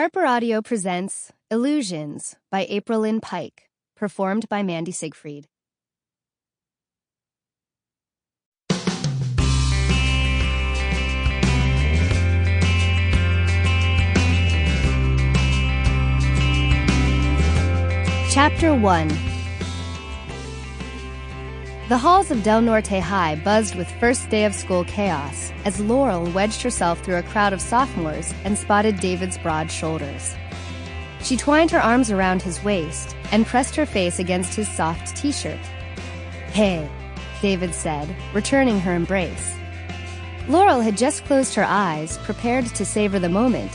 Harper Audio presents Illusions by Aprilynne Pike, performed by Mandy Siegfried. Chapter 1. The halls of Del Norte High buzzed with first day of school chaos as Laurel wedged herself through a crowd of sophomores and spotted David's broad shoulders. She twined her arms around his waist and pressed her face against his soft t-shirt. "Hey," David said, returning her embrace. Laurel had just closed her eyes, prepared to savor the moment,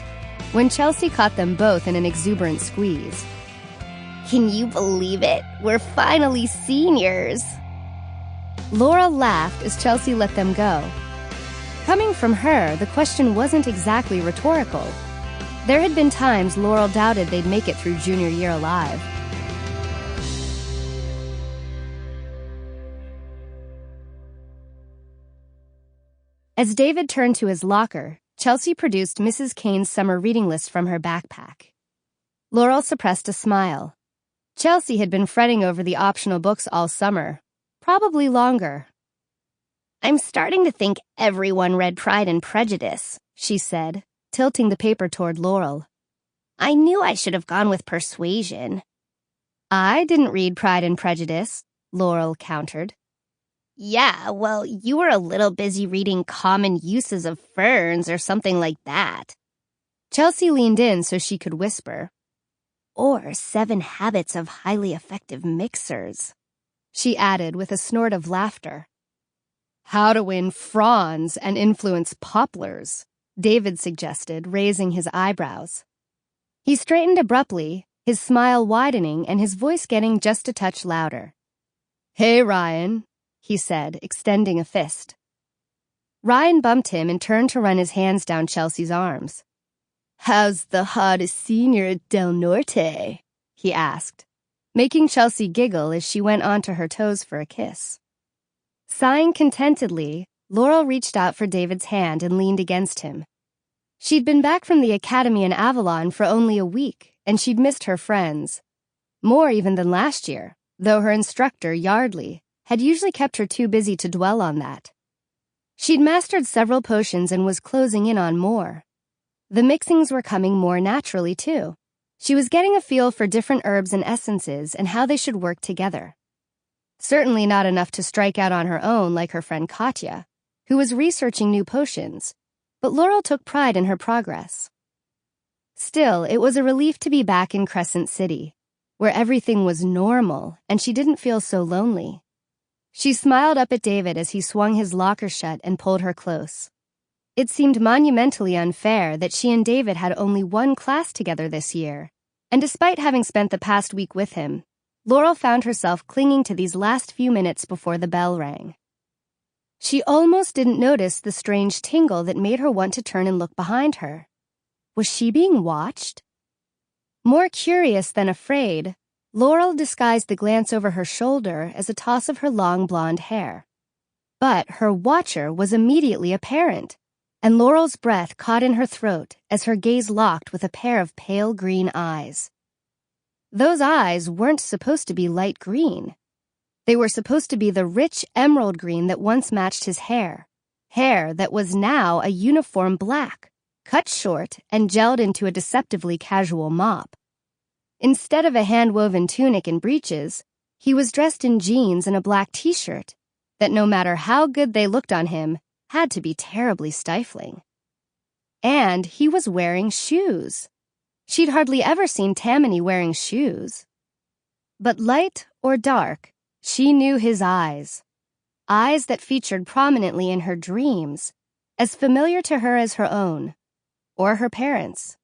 when Chelsea caught them both in an exuberant squeeze. "Can you believe it? We're finally seniors!" Laurel laughed as Chelsea let them go. Coming from her, the question wasn't exactly rhetorical. There had been times Laurel doubted they'd make it through junior year alive. As David turned to his locker, Chelsea produced Mrs. Kane's summer reading list from her backpack. Laurel suppressed a smile. Chelsea had been fretting over the optional books all summer. Probably longer. "I'm starting to think everyone read Pride and Prejudice," she said, tilting the paper toward Laurel. "I knew I should have gone with Persuasion." "I didn't read Pride and Prejudice," Laurel countered. "Yeah, well, you were a little busy reading Common Uses of Ferns or something like that." Chelsea leaned in so she could whisper. "Or 7 Habits of Highly Effective Mixers," she added with a snort of laughter. "How to Win Fronds and Influence Poplars," David suggested, raising his eyebrows. He straightened abruptly, his smile widening and his voice getting just a touch louder. "Hey, Ryan," he said, extending a fist. Ryan bumped him and turned to run his hands down Chelsea's arms. "How's the hottest senior at Del Norte?" he asked, making Chelsea giggle as she went onto her toes for a kiss. Sighing contentedly, Laurel reached out for David's hand and leaned against him. She'd been back from the academy in Avalon for only a week, and she'd missed her friends. More even than last year, though her instructor, Yardley, had usually kept her too busy to dwell on that. She'd mastered several potions and was closing in on more. The mixings were coming more naturally, too. She was getting a feel for different herbs and essences and how they should work together. Certainly not enough to strike out on her own like her friend Katya, who was researching new potions, but Laurel took pride in her progress. Still, it was a relief to be back in Crescent City, where everything was normal and she didn't feel so lonely. She smiled up at David as he swung his locker shut and pulled her close. It seemed monumentally unfair that she and David had only one class together this year, and despite having spent the past week with him, Laurel found herself clinging to these last few minutes before the bell rang. She almost didn't notice the strange tingle that made her want to turn and look behind her. Was she being watched? More curious than afraid, Laurel disguised the glance over her shoulder as a toss of her long blonde hair. But her watcher was immediately apparent, and Laurel's breath caught in her throat as her gaze locked with a pair of pale green eyes. Those eyes weren't supposed to be light green. They were supposed to be the rich emerald green that once matched his hair that was now a uniform black, cut short and gelled into a deceptively casual mop. Instead of a hand-woven tunic and breeches, he was dressed in jeans and a black t-shirt that, no matter how good they looked on him, had to be terribly stifling. And he was wearing shoes. She'd hardly ever seen Tamani wearing shoes. But light or dark, she knew his eyes. Eyes that featured prominently in her dreams, as familiar to her as her own, or her parents',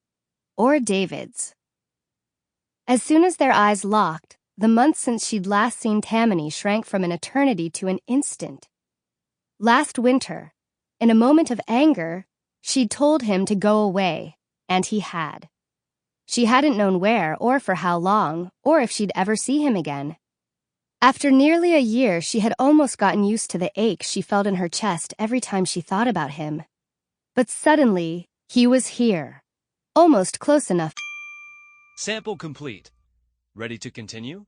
or David's. As soon as their eyes locked, the months since she'd last seen Tamani shrank from an eternity to an instant. Last winter, in a moment of anger, she'd told him to go away, and he had. She hadn't known where or for how long, or if she'd ever see him again. After nearly a year, she had almost gotten used to the ache she felt in her chest every time she thought about him. But suddenly, he was here. Almost close enough. Sample complete. Ready to continue?